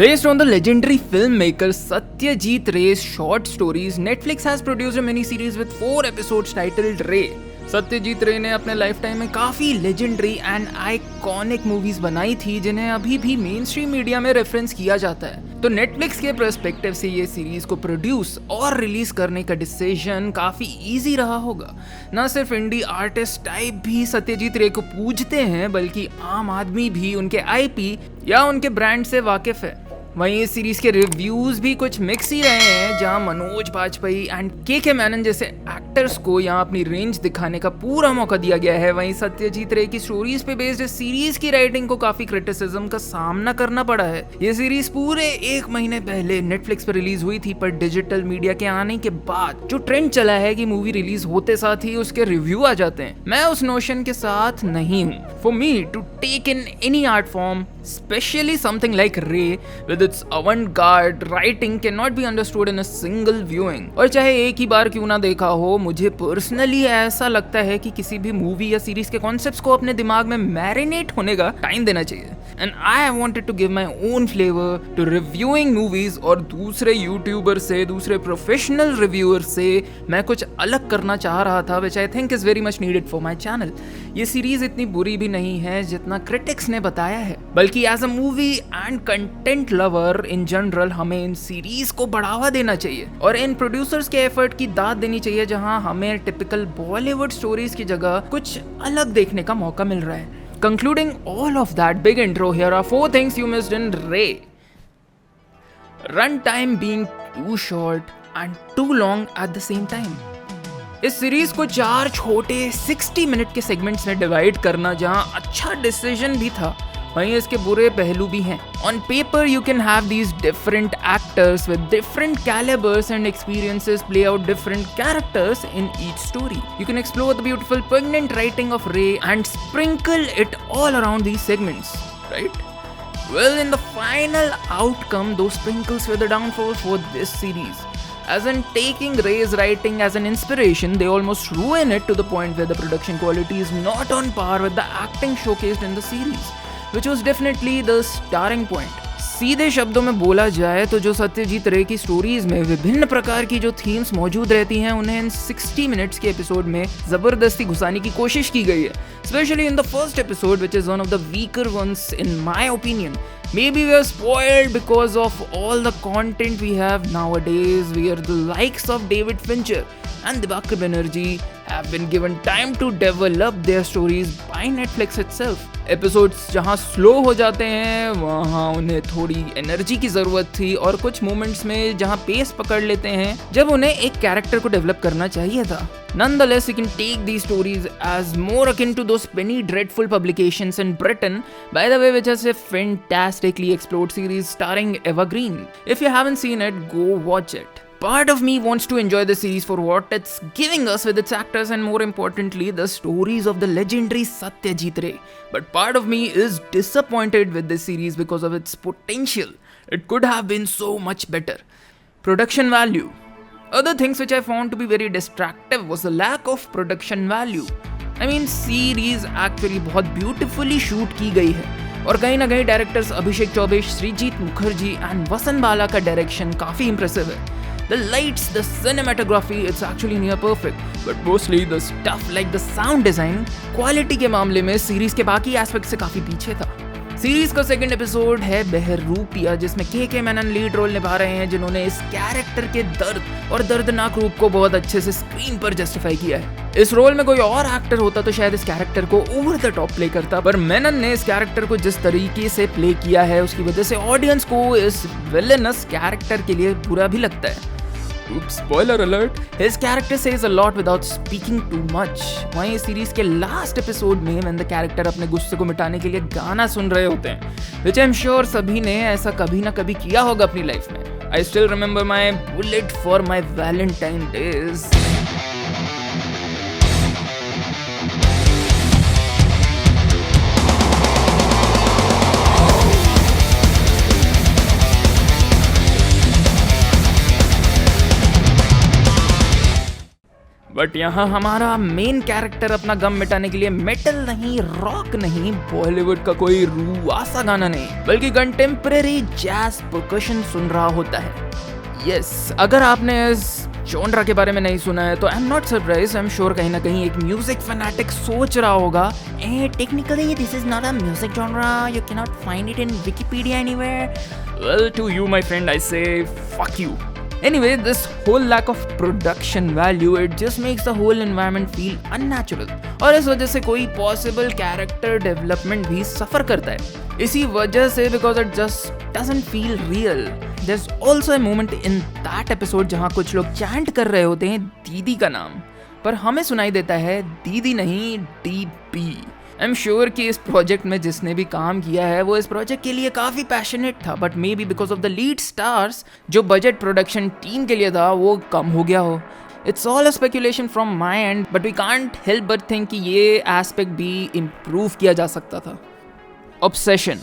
Based on the legendary filmmaker Satyajit Ray's short stories, Netflix has produced a mini-series with 4 episodes titled Ray. Satyajit रे ने अपने life time में काफ़ी legendary and iconic movies बनाई थी जिन्हें अभी भी मेन स्ट्रीम मीडिया में रेफरेंस किया जाता है। तो नेटफ्लिक्स के पर्सपेक्टिव से ये सीरीज को प्रोड्यूस और रिलीज करने का डिसीजन काफ़ी इजी रहा होगा। न सिर्फ इंडी आर्टिस्ट टाइप भी सत्यजीत रे को पूजते हैं, बल्कि आम आदमी भी उनके आईपी या उनके ब्रांड से वाकिफ है। वहीं इस सीरीज के रिव्यूज भी कुछ मिक्स ही रहे हैं, जहां मनोज बाजपेयी एंड के मैनन जैसे एक्टर्स को यहां अपनी रेंज दिखाने का पूरा मौका दिया गया है। वहीं सत्यजीत रे की स्टोरीज पे बेस्ड इस सीरीज की राइटिंग को काफी क्रिटिसिज्म का सामना करना पड़ा है। ये सीरीज पूरे 1 महीने पहले नेटफ्लिक्स पर रिलीज हुई थी, पर डिजिटल मीडिया के आने के बाद जो ट्रेंड चला है कि मूवी रिलीज होते साथ ही उसके रिव्यू आ जाते हैं, मैं उस नोशन के साथ नहीं हूँ। For me to take in any art form, especially something like Ray with its avant-garde writing cannot be understood in a single viewing। और चाहे एक ही बार क्यों ना देखा हो, मुझे पर्सनली ऐसा लगता है कि किसी भी मूवी या सीरीज के कॉन्सेप्ट्स को अपने दिमाग में मैरिनेट होने का टाइम देना चाहिए। And I wanted to give my own flavour to reviewing movies, और दूसरे यूट्यूबर से, दूसरे प्रोफेशनल रिव्यूअर से मैं कुछ अलग करना चाह रहा था, which I think is very much needed for my channel. ये सीरीज इतनी बुरी भी नहीं है जितना क्रिटिक्स ने बताया है, बल्कि as a movie and content lover in general हमें इन सीरीज को बढ़ावा देना चाहिए और इन प्रोड्यूसर्स के एफर्ट की दाद देनी चाहिए, जहां हमें टिपिकल बॉलीवुड स्टोरीज की जगह कुछ अलग देखने का मौका मिल रहा है। Concluding all of that big intro, here are 4 things you missed in Ray. Runtime being too short and too long at the same time. इस सीरीज को 4 छोटे 60 मिनट के सेगमेंट्स में डिवाइड करना जहां अच्छा डिसीजन भी था, वहीं इसके बुरे पहलू भी हैं। On paper you can have these different actors with different calibers and experiences play out different characters in each story. You can explore the beautiful poignant writing of Ray and sprinkle it all around these segments, right? Well, in the final outcome, those sprinkles were the downfall for this series. As in taking Ray's writing as an inspiration, they almost ruin it to the point where the production quality is not on par with the acting showcased in the series, which was definitely the starting point. सीधे शब्दों में बोला जाए तो जो सत्यजीत रे की stories में विभिन्न प्रकार की जो थीम्स मौजूद रहती हैं, उन्हें इन 60 मिनट्स के एपिसोड में जबरदस्ती घुसाने की कोशिश की गई है, specially in the first episode, which is one of the weaker ones in my opinion. Maybe we are spoiled because of all the content we have nowadays, where the likes of David Fincher and Diwakar Banerjee have been given time to develop their stories by Netflix itself. Episodes जहाँ slow हो जाते हैं वहाँ उन्हें थोड़ी energy की ज़रूरत थी, और कुछ मोमेंट्स में जहाँ पेस पकड़ लेते हैं जब उन्हें एक कैरेक्टर को डेवलप करना चाहिए था। Nonetheless, you can take these stories as more akin to those penny dreadful publications in Britain, by the way, which is a fantastically explored series starring Eva Green. If you haven't seen it, go watch it. Part of me wants to enjoy the series for what it's giving us with its actors and, more importantly, the stories of the legendary Satyajit Ray. But part of me is disappointed with this series because of its potential. It could have been so much better. Production value. Other things which I found to be very distractive was the lack of production value. I mean, series actually बहुत beautifully shoot की गई है, और कहीं ना कहीं directors Abhishek Chaubey, Srijit Mukherjee and Vasant Bala का direction काफ़ी इंप्रेसिव है। The lights, the cinematography, it's actually near perfect. But mostly the stuff like the sound design, quality के मामले में सीरीज के बाकी एस्पेक्ट से काफ़ी पीछे था। सीरीज का सेकंड एपिसोड है बहरूपिया, जिसमें के मैनन लीड रोल निभा रहे हैं, जिन्होंने इस कैरेक्टर के दर्द और दर्दनाक रूप को बहुत अच्छे से स्क्रीन पर जस्टिफाई किया है। इस रोल में कोई और एक्टर होता तो शायद इस कैरेक्टर को ओवर द टॉप प्ले करता, पर मेनन ने इस कैरेक्टर को जिस तरीके से प्ले किया है उसकी वजह से ऑडियंस को इस विलेनस कैरेक्टर के लिए बुरा भी लगता है। Oops, spoiler alert. His character says a lot without speaking too much. वहीं इस सीरीज के लास्ट एपिसोड में when the character अपने गुस्से को मिटाने के लिए गाना सुन रहे होते हैं, which I'm sure सभी ने ऐसा कभी ना कभी किया होगा अपनी लाइफ में। I still remember my bullet for my Valentine days. But यहाँ हमारा मेन कैरेक्टर अपना गम मिटाने के लिए मेटल नहीं, रॉक नहीं, बॉलीवुड का कोई रूआसा गाना नहीं, बल्कि कंटेम्परेरी जैज परकशन सुन रहा होता है। यस, अगर आपने इस जॉनरा के बारे में नहीं सुना है तो I am not surprise. I am sure कहीं ना कहीं एक म्यूजिक फैनाटिक सोच रहा होगा, technically this is not a music genre, you can not find it in Wikipedia anywhere. Well, to you my friend I say fuck you. Anyway, this whole lack of production value, it just makes the whole environment feel unnatural. और इस वजह से कोई possible character development भी suffer करता है। इसी वजह से because it just doesn't feel real. There's also a moment in that episode जहाँ कुछ लोग chant कर रहे होते हैं दीदी का नाम, पर हमें सुनाई देता है दीदी नहीं, DB। आई एम श्योर कि इस प्रोजेक्ट में जिसने भी काम किया है वो इस प्रोजेक्ट के लिए काफ़ी पैशनेट था, but maybe because of the lead stars जो बजट प्रोडक्शन टीम के लिए था वो कम हो गया हो। It's all a speculation from my end, but we can't help but think कि ये एस्पेक्ट भी इम्प्रूव किया जा सकता था। Obsession.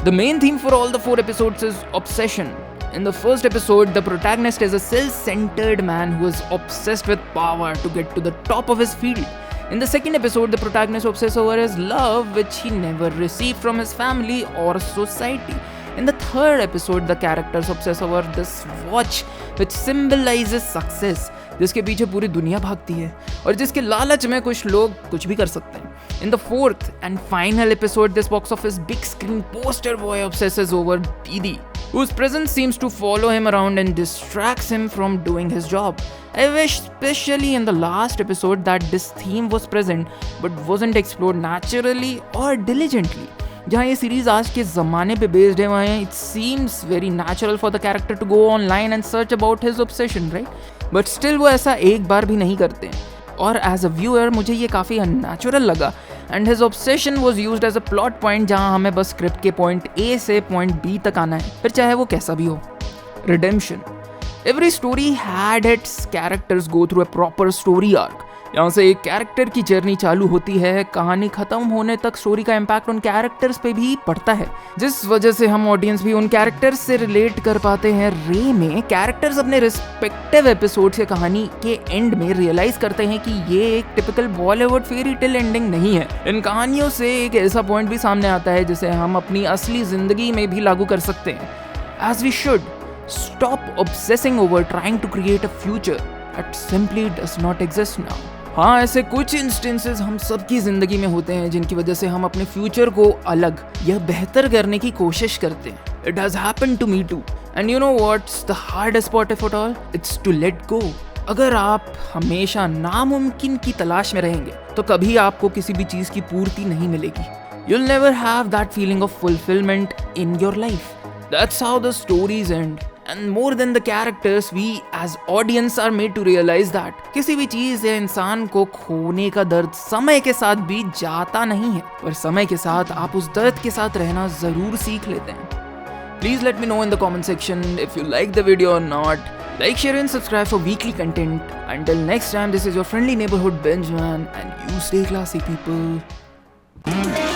The main theme for all the 4 episodes is obsession. In the first episode, the protagonist is a self-centered man who is obsessed with power to get to the top of his field. In the second episode, the protagonist obsesses over his love, which he never received from his family or society. In the third episode, the characters obsess over this watch, which symbolizes success, जिसके पीछे पूरी दुनिया भागती है और जिसके लालच में कुछ लोग कुछ भी कर सकते हैं. In the fourth and final episode, this box office big screen poster boy obsesses over Didi, whose presence seems to follow him around and distracts him from doing his job. I wish, especially in the last episode, that this theme was present but wasn't explored naturally or diligently. जहाँ ये series आज के ज़माने पे based है वहाँ it seems very natural for the character to go online and search about his obsession, right? But still वो ऐसा एक बार भी नहीं करते हैं और as a viewer मुझे ये काफ़ी unnatural लगा and his obsession was used as a plot point जहाँ हमें बस स्क्रिप्ट के पॉइंट A से पॉइंट B तक आना है, फिर चाहे वो कैसा भी हो. Redemption. Every story had its characters go through a proper story arc. यहाँ से एक कैरेक्टर की जर्नी चालू होती है, कहानी खत्म होने तक स्टोरी का इम्पैक्ट उन कैरेक्टर्स पे भी पड़ता है, जिस वजह से हम ऑडियंस भी उन कैरेक्टर्स से रिलेट कर पाते हैं. रे में कैरेक्टर्स अपने रिस्पेक्टिव एपिसोड से कहानी के एंड में रियलाइज करते हैं कि ये एक typical Bollywood fairy tale ending नहीं है. इन कहानियों से एक ऐसा पॉइंट भी सामने आता है जिसे हम अपनी असली जिंदगी में भी लागू कर सकते हैं. As we should stop obsessing over trying to create a future that simply does not exist now. हाँ, ऐसे कुछ इंस्टेंसेस हम सबकी ज़िंदगी में होते हैं जिनकी वजह से हम अपने फ्यूचर को अलग या बेहतर करने की कोशिश करते हैं. It has happened to me too. And you know what's the hardest part of it all? It's to let go. अगर आप हमेशा नामुमकिन की तलाश में रहेंगे तो कभी आपको किसी भी चीज़ की पूर्ति नहीं मिलेगी. You'll never have that feeling of fulfillment in your life. That's how the stories end. And more than the characters, we as audience are made to realize that किसी भी चीज़ या इंसान को खोने का दर्द समय के साथ भी जाता नहीं है, पर समय के साथ आप उस दर्द के साथ रहना ज़रूर सीख लेते हैं. Please let me know in the comment section if you like the video or not. Like, share and subscribe for weekly content. Until next time, this is your friendly neighborhood Benjamin and you stay classy people.